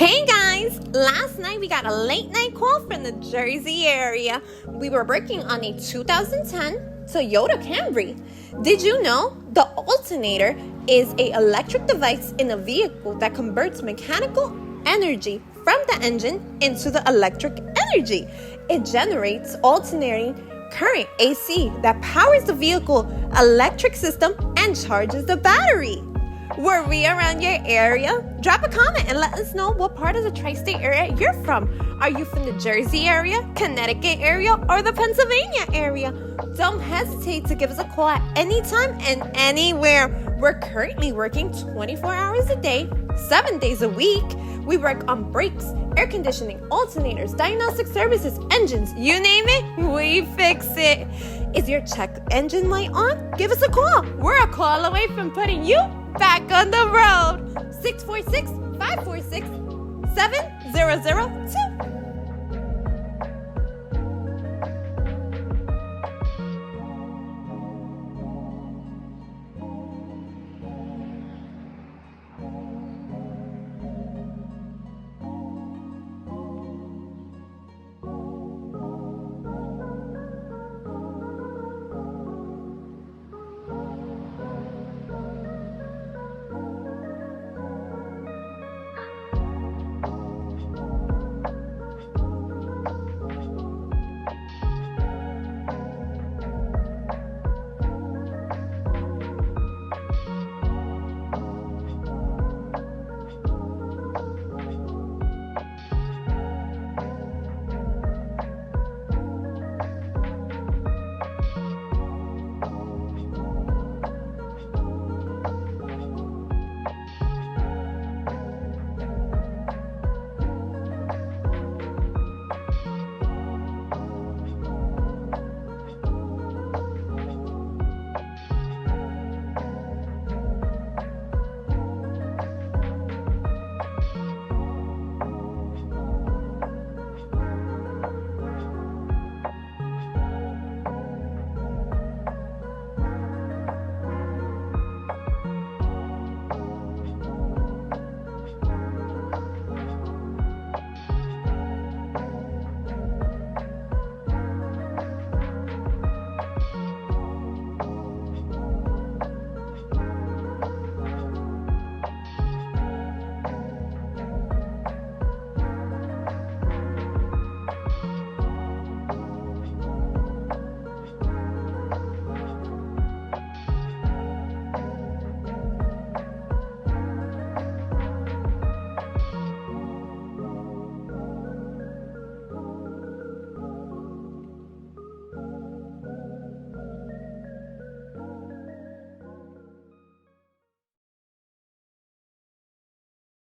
Hey guys! Last night we got a late night call from the Jersey area. We were working on a 2010 Toyota Camry. Did you know the alternator is an electric device in a vehicle that converts mechanical energy from the engine into the electric energy? It generates alternating current AC that powers the vehicle electric system and charges the battery. Were we around your area? Drop a comment and let us know what part of the tri-state area you're from. Are you from the Jersey area, Connecticut area, or the Pennsylvania area? Don't hesitate to give us a call at any time and anywhere. We're currently working 24 hours a day, 7 days a week. We work on brakes, air conditioning, alternators, diagnostic services, engines, you name it, we fix it. Is your check engine light on? Give us a call. We're a call away from putting you back on the road. 646-546-7002.